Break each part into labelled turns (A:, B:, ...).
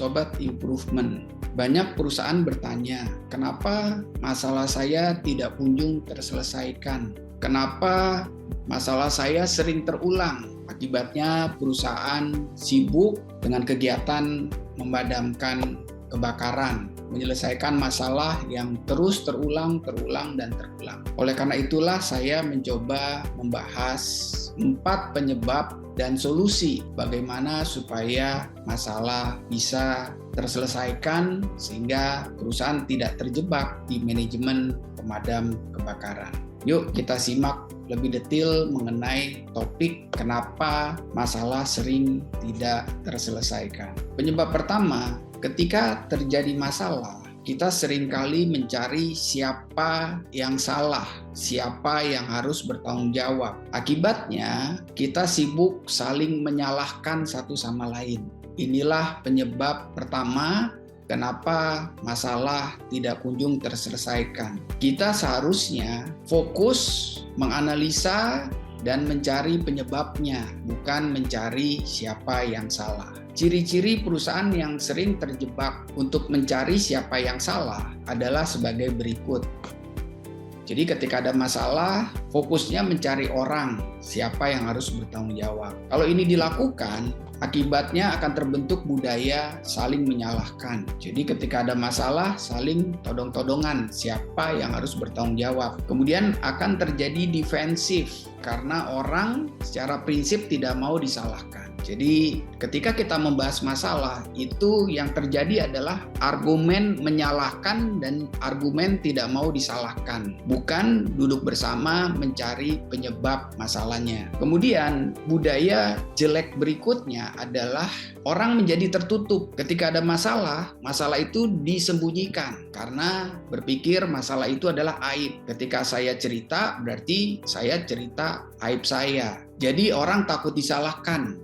A: Sobat Improvement. Banyak perusahaan bertanya, kenapa masalah saya tidak kunjung terselesaikan? Kenapa masalah saya sering terulang? Akibatnya perusahaan sibuk dengan kegiatan memadamkan kebakaran, menyelesaikan masalah yang terus terulang. Oleh karena itulah saya mencoba membahas 4 penyebab dan solusi bagaimana supaya masalah bisa terselesaikan sehingga perusahaan tidak terjebak di manajemen pemadam kebakaran. Yuk kita simak lebih detail mengenai topik kenapa masalah sering tidak terselesaikan. Penyebab pertama, ketika terjadi masalah, kita seringkali mencari siapa yang salah, siapa yang harus bertanggung jawab. Akibatnya, kita sibuk saling menyalahkan satu sama lain. Inilah penyebab pertama kenapa masalah tidak kunjung terselesaikan. Kita seharusnya fokus menganalisa dan mencari penyebabnya, bukan mencari siapa yang salah. Ciri-ciri perusahaan yang sering terjebak untuk mencari siapa yang salah adalah sebagai berikut. Jadi ketika ada masalah, fokusnya mencari orang, siapa yang harus bertanggung jawab. Kalau ini dilakukan, akibatnya akan terbentuk budaya saling menyalahkan. Jadi ketika ada masalah, saling todong-todongan siapa yang harus bertanggung jawab. Kemudian akan terjadi defensif karena orang secara prinsip tidak mau disalahkan. Jadi ketika kita membahas masalah, itu yang terjadi adalah argumen menyalahkan dan argumen tidak mau disalahkan. Bukan duduk bersama mencari penyebab masalahnya. Kemudian budaya jelek berikutnya adalah orang menjadi tertutup. Ketika ada masalah, masalah itu disembunyikan karena berpikir masalah itu adalah aib. Ketika saya cerita, berarti saya cerita aib saya. Jadi orang takut disalahkan.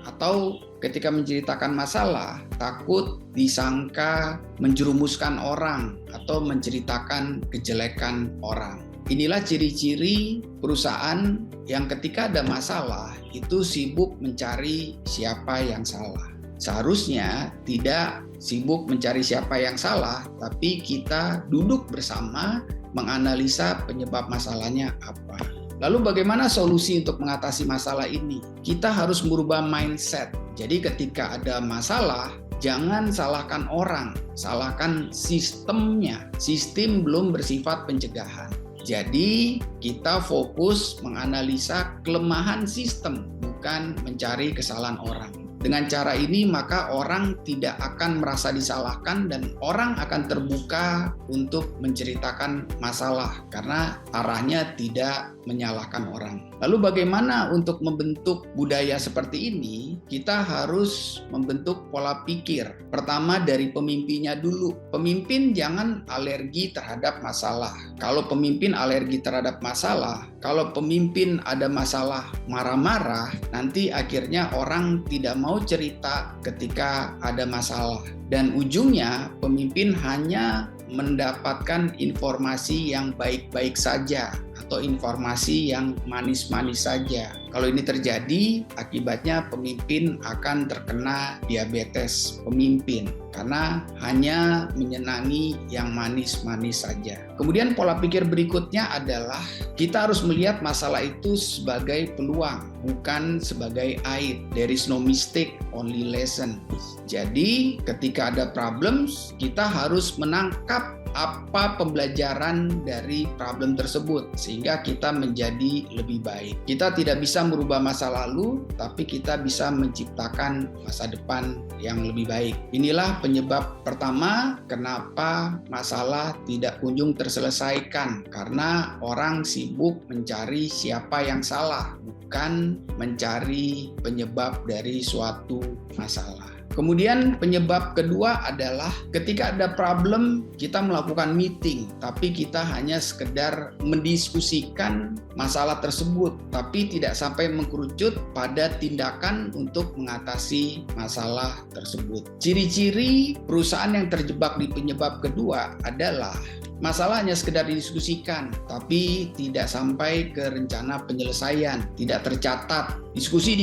A: Atau ketika menceritakan masalah, takut disangka menjerumuskan orang atau menceritakan kejelekan orang. Inilah ciri-ciri perusahaan yang ketika ada masalah itu sibuk mencari siapa yang salah. Seharusnya tidak sibuk mencari siapa yang salah, tapi kita duduk bersama menganalisa penyebab masalahnya apa. Lalu bagaimana solusi untuk mengatasi masalah ini? Kita harus merubah mindset. Jadi ketika ada masalah, jangan salahkan orang, salahkan sistemnya. Sistem belum bersifat pencegahan. Jadi kita fokus menganalisa kelemahan sistem, bukan mencari kesalahan orang. Dengan cara ini maka orang tidak akan merasa disalahkan dan orang akan terbuka untuk menceritakan masalah karena arahnya tidak menyalahkan orang. Lalu bagaimana untuk membentuk budaya seperti ini? Kita harus membentuk pola pikir. Pertama dari pemimpinnya dulu. Pemimpin jangan alergi terhadap masalah. Kalau pemimpin alergi terhadap masalah, kalau pemimpin ada masalah marah-marah, nanti akhirnya orang tidak mau cerita ketika ada masalah. Dan ujungnya pemimpin hanya mendapatkan informasi yang baik-baik saja atau informasi yang manis-manis saja. Kalau ini terjadi, akibatnya pemimpin akan terkena diabetes pemimpin karena hanya menyenangi yang manis-manis saja. Kemudian pola pikir berikutnya adalah kita harus melihat masalah itu sebagai peluang, bukan sebagai aib. There is no mistake, only lesson. Jadi ketika ada problems, kita harus menangkap apa pembelajaran dari problem tersebut sehingga kita menjadi lebih baik. Kita tidak bisa merubah masa lalu, tapi kita bisa menciptakan masa depan yang lebih baik. Inilah penyebab pertama kenapa masalah tidak kunjung terselesaikan, karena orang sibuk mencari siapa yang salah, bukan mencari penyebab dari suatu masalah. Kemudian penyebab kedua adalah ketika ada problem kita melakukan meeting, tapi kita hanya sekedar mendiskusikan masalah tersebut, tapi tidak sampai mengkerucut pada tindakan untuk mengatasi masalah tersebut. Ciri-ciri perusahaan yang terjebak di penyebab kedua adalah masalah hanya sekedar didiskusikan, tapi tidak sampai ke rencana penyelesaian, tidak tercatat. Diskusi,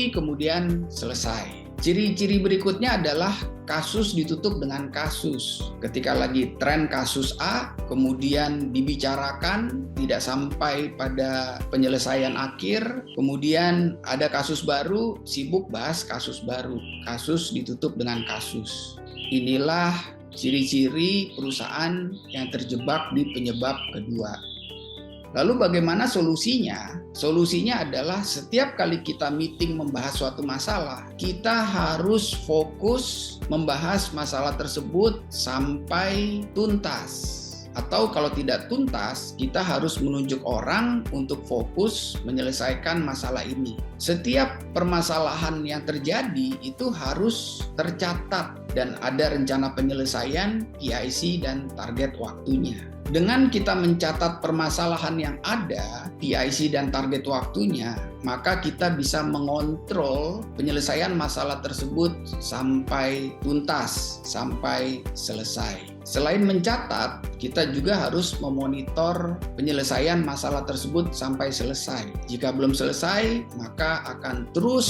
A: kemudian selesai. Ciri-ciri berikutnya adalah kasus ditutup dengan kasus. Ketika lagi tren kasus A, kemudian dibicarakan, tidak sampai pada penyelesaian akhir, kemudian ada kasus baru, sibuk bahas kasus baru. Kasus ditutup dengan kasus. Inilah ciri-ciri perusahaan yang terjebak di penyebab kedua. Lalu bagaimana solusinya? Solusinya adalah setiap kali kita meeting membahas suatu masalah, kita harus fokus membahas masalah tersebut sampai tuntas. Atau kalau tidak tuntas, kita harus menunjuk orang untuk fokus menyelesaikan masalah ini. Setiap permasalahan yang terjadi itu harus tercatat dan ada rencana penyelesaian, PIC, dan target waktunya. Dengan kita mencatat permasalahan yang ada, PIC dan target waktunya, maka kita bisa mengontrol penyelesaian masalah tersebut sampai tuntas, sampai selesai. Selain mencatat, kita juga harus memonitor penyelesaian masalah tersebut sampai selesai. Jika belum selesai, maka akan terus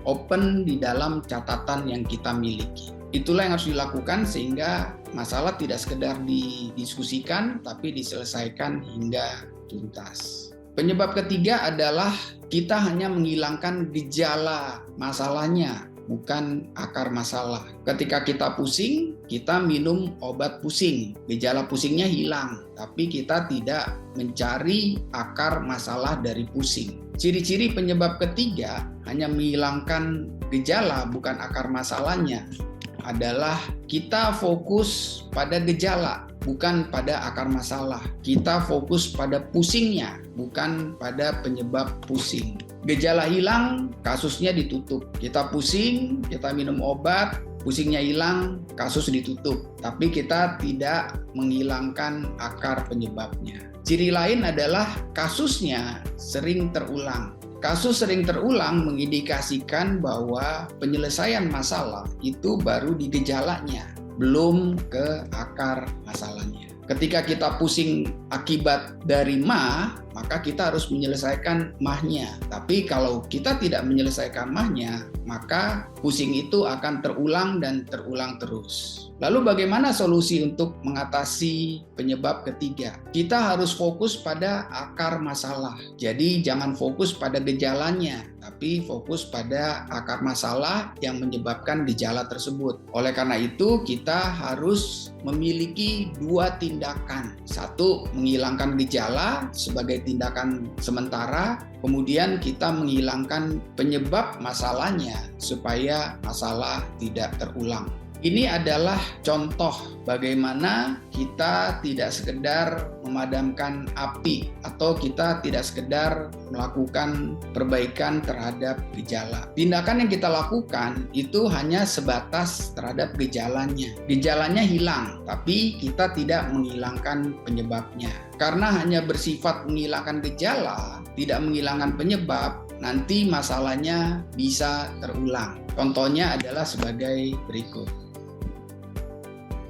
A: open di dalam catatan yang kita miliki. Itulah yang harus dilakukan sehingga masalah tidak sekedar didiskusikan, tapi diselesaikan hingga tuntas. Penyebab ketiga adalah kita hanya menghilangkan gejala masalahnya, bukan akar masalah. Ketika kita pusing, kita minum obat pusing. Gejala pusingnya hilang, tapi kita tidak mencari akar masalah dari pusing. Ciri-ciri penyebab ketiga hanya menghilangkan gejala, bukan akar masalahnya, adalah kita fokus pada gejala, bukan pada akar masalah. Kita fokus pada pusingnya, bukan pada penyebab pusing. Gejala hilang, kasusnya ditutup. Kita pusing, kita minum obat, pusingnya hilang, kasus ditutup. Tapi kita tidak menghilangkan akar penyebabnya. Ciri lain adalah kasusnya sering terulang. Kasus sering terulang mengindikasikan bahwa penyelesaian masalah itu baru di gejalanya, belum ke akar masalahnya. Ketika kita pusing akibat dari mah, maka kita harus menyelesaikan mahnya. Tapi kalau kita tidak menyelesaikan mahnya, maka pusing itu akan terulang dan terulang terus. Lalu bagaimana solusi untuk mengatasi penyebab ketiga? Kita harus fokus pada akar masalah. Jadi jangan fokus pada gejalanya, tapi fokus pada akar masalah yang menyebabkan gejala tersebut. Oleh karena itu, kita harus memiliki dua tindakan. Satu, menghilangkan gejala sebagai tindakan sementara. Kemudian kita menghilangkan penyebab masalahnya supaya masalah tidak terulang. Ini adalah contoh bagaimana kita tidak sekedar memadamkan api atau kita tidak sekedar melakukan perbaikan terhadap gejala. Tindakan yang kita lakukan itu hanya sebatas terhadap gejalanya. Gejalanya hilang, tapi kita tidak menghilangkan penyebabnya. Karena hanya bersifat menghilangkan gejala, tidak menghilangkan penyebab, nanti masalahnya bisa terulang. Contohnya adalah sebagai berikut.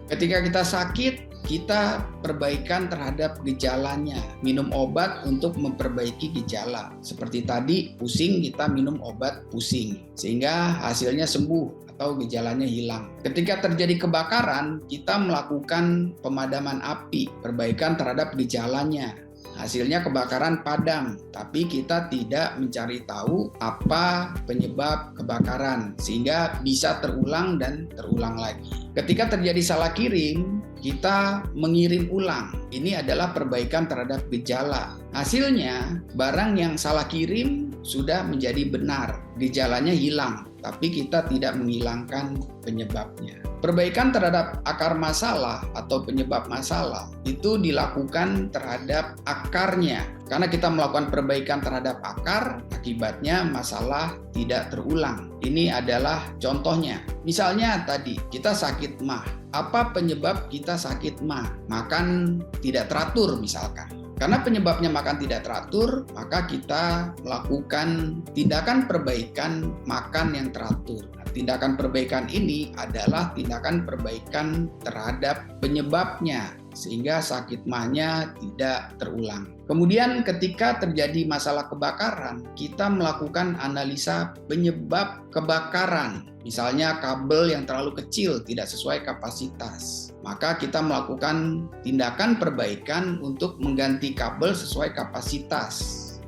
A: Ketika kita sakit, kita perbaikan terhadap gejalanya. Minum obat untuk memperbaiki gejala. Seperti tadi, pusing, kita minum obat pusing. Sehingga hasilnya sembuh atau gejalanya hilang. Ketika terjadi kebakaran, kita melakukan pemadaman api, perbaikan terhadap gejalanya. Hasilnya kebakaran padam, tapi kita tidak mencari tahu apa penyebab kebakaran, sehingga bisa terulang dan terulang lagi. Ketika terjadi salah kirim, kita mengirim ulang. Ini adalah perbaikan terhadap gejala. Hasilnya, barang yang salah kirim sudah menjadi benar, gejalanya hilang, tapi kita tidak menghilangkan penyebabnya. Perbaikan terhadap akar masalah atau penyebab masalah itu dilakukan terhadap akarnya. Karena kita melakukan perbaikan terhadap akar, akibatnya masalah tidak terulang. Ini adalah contohnya. Misalnya tadi, kita sakit mah. Apa penyebab kita sakit mah? Makan tidak teratur misalkan. Karena penyebabnya makan tidak teratur, maka kita melakukan tindakan perbaikan makan yang teratur. Tindakan perbaikan ini adalah tindakan perbaikan terhadap penyebabnya, sehingga sakit mahnya tidak terulang. Kemudian ketika terjadi masalah kebakaran, kita melakukan analisa penyebab kebakaran. Misalnya kabel yang terlalu kecil tidak sesuai kapasitas. Maka kita melakukan tindakan perbaikan untuk mengganti kabel sesuai kapasitas,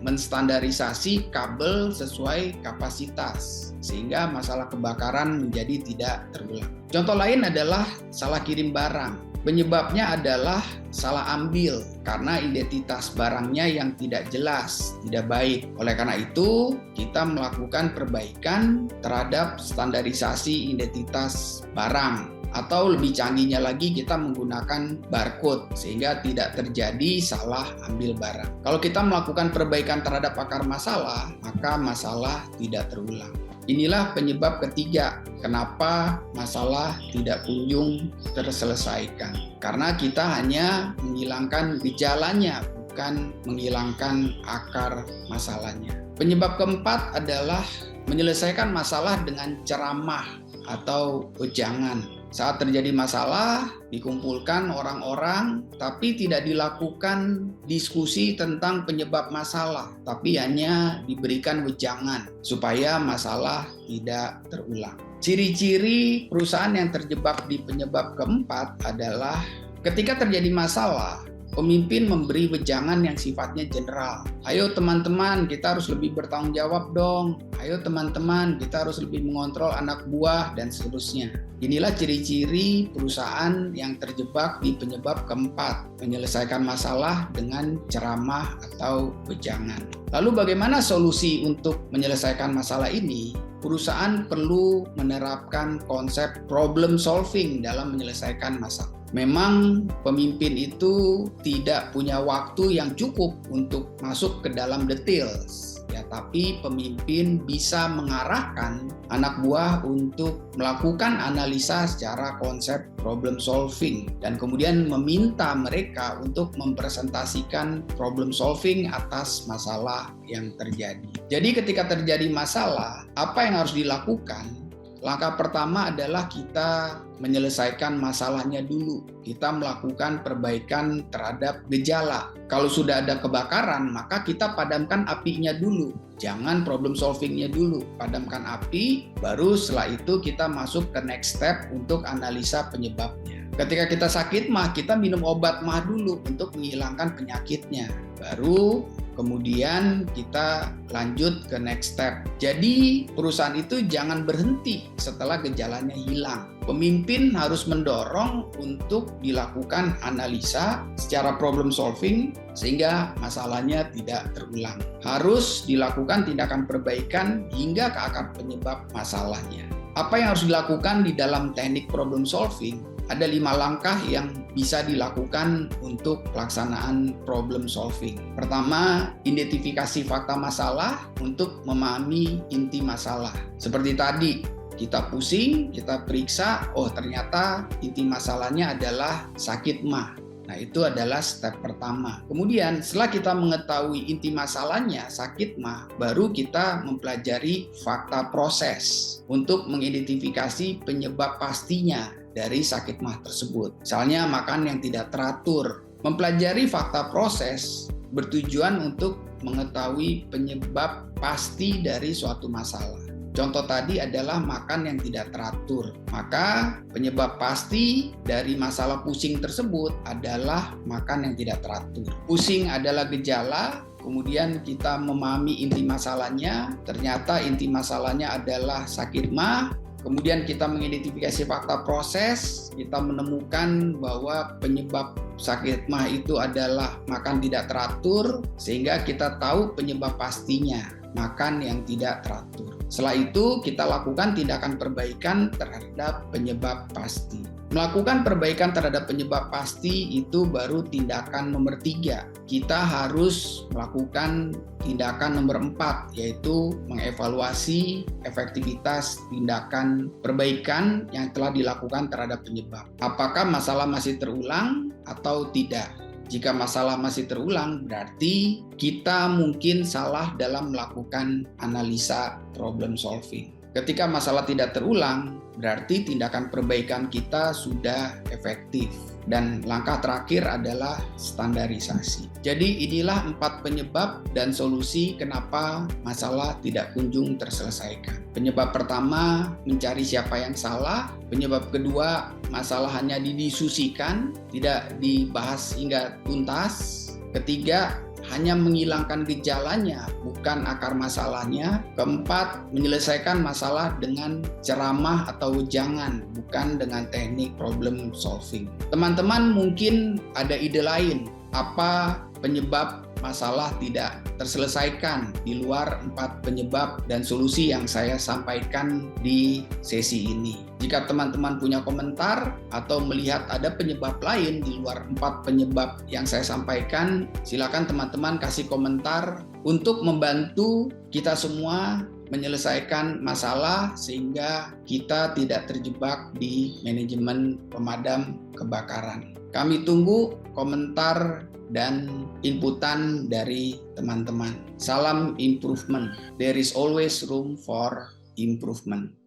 A: menstandarisasi kabel sesuai kapasitas, sehingga masalah kebakaran menjadi tidak terulang. Contoh lain adalah salah kirim barang. Penyebabnya adalah salah ambil karena identitas barangnya yang tidak jelas, tidak baik. Oleh karena itu, kita melakukan perbaikan terhadap standarisasi identitas barang. Atau lebih canggihnya lagi, kita menggunakan barcode sehingga tidak terjadi salah ambil barang. Kalau kita melakukan perbaikan terhadap akar masalah, maka masalah tidak terulang. Inilah penyebab ketiga kenapa masalah tidak kunjung terselesaikan. Karena kita hanya menghilangkan gejalanya, bukan menghilangkan akar masalahnya. Penyebab keempat adalah menyelesaikan masalah dengan ceramah atau wejangan. Saat terjadi masalah, dikumpulkan orang-orang, tapi tidak dilakukan diskusi tentang penyebab masalah, tapi hanya diberikan wejangan supaya masalah tidak terulang. Ciri-ciri perusahaan yang terjebak di penyebab keempat adalah ketika terjadi masalah, pemimpin memberi wejangan yang sifatnya general. Ayo teman-teman, kita harus lebih bertanggung jawab dong. Ayo teman-teman, kita harus lebih mengontrol anak buah, dan seterusnya. Inilah ciri-ciri perusahaan yang terjebak di penyebab keempat, menyelesaikan masalah dengan ceramah atau wejangan. Lalu bagaimana solusi untuk menyelesaikan masalah ini? Perusahaan perlu menerapkan konsep problem solving dalam menyelesaikan masalah. Memang pemimpin itu tidak punya waktu yang cukup untuk masuk ke dalam details, ya, tapi pemimpin bisa mengarahkan anak buah untuk melakukan analisa secara konsep problem solving dan kemudian meminta mereka untuk mempresentasikan problem solving atas masalah yang terjadi. Jadi ketika terjadi masalah, apa yang harus dilakukan? Langkah pertama adalah kita menyelesaikan masalahnya dulu. Kita melakukan perbaikan terhadap gejala. Kalau sudah ada kebakaran, maka kita padamkan apinya dulu. Jangan problem solvingnya dulu. Padamkan api, baru setelah itu kita masuk ke next step untuk analisa penyebabnya. Ketika kita sakit mah, kita minum obat mah dulu untuk menghilangkan penyakitnya. Baru kemudian kita lanjut ke next step. Jadi perusahaan itu jangan berhenti setelah gejalanya hilang. Pemimpin harus mendorong untuk dilakukan analisa secara problem solving sehingga masalahnya tidak terulang. Harus dilakukan tindakan perbaikan hingga ke akar penyebab masalahnya. Apa yang harus dilakukan di dalam teknik problem solving? Ada 5 langkah yang bisa dilakukan untuk pelaksanaan problem solving. Pertama, identifikasi fakta masalah untuk memahami inti masalah. Seperti tadi, kita pusing, kita periksa, oh ternyata inti masalahnya adalah sakit mah. Nah, itu adalah step pertama. Kemudian setelah kita mengetahui inti masalahnya, sakit mah, baru kita mempelajari fakta proses untuk mengidentifikasi penyebab pastinya dari sakit mah tersebut. Misalnya makan yang tidak teratur. Mempelajari fakta proses bertujuan untuk mengetahui penyebab pasti dari suatu masalah. Contoh tadi adalah makan yang tidak teratur. Maka penyebab pasti dari masalah pusing tersebut adalah makan yang tidak teratur. Pusing adalah gejala, kemudian kita memahami inti masalahnya, ternyata inti masalahnya adalah sakit mah. Kemudian kita mengidentifikasi fakta proses, kita menemukan bahwa penyebab sakit mah itu adalah makan tidak teratur, sehingga kita tahu penyebab pastinya, makan yang tidak teratur. Setelah itu kita lakukan tindakan perbaikan terhadap penyebab pasti. Melakukan perbaikan terhadap penyebab pasti itu baru tindakan nomor 3. Kita harus melakukan tindakan nomor 4, yaitu mengevaluasi efektivitas tindakan perbaikan yang telah dilakukan terhadap penyebab. Apakah masalah masih terulang atau tidak? Jika masalah masih terulang, berarti kita mungkin salah dalam melakukan analisa problem solving. Ketika masalah tidak terulang, berarti tindakan perbaikan kita sudah efektif. dan langkah terakhir adalah standarisasi. Jadi inilah 4 penyebab dan solusi kenapa masalah tidak kunjung terselesaikan. Penyebab pertama, mencari siapa yang salah. Penyebab kedua, masalah hanya didiskusikan, tidak dibahas hingga tuntas. Ketiga, hanya menghilangkan gejalanya, bukan akar masalahnya. Keempat, menyelesaikan masalah dengan ceramah atau wejangan, bukan dengan teknik problem solving. Teman-teman mungkin ada ide lain, apa penyebab masalah tidak terselesaikan di luar 4 penyebab dan solusi yang saya sampaikan di sesi ini. Jika teman-teman punya komentar atau melihat ada penyebab lain di luar 4 penyebab yang saya sampaikan, silakan teman-teman kasih komentar untuk membantu kita semua menyelesaikan masalah sehingga kita tidak terjebak di manajemen pemadam kebakaran. Kami tunggu komentar dan inputan dari teman-teman. Salam improvement. There is always room for improvement.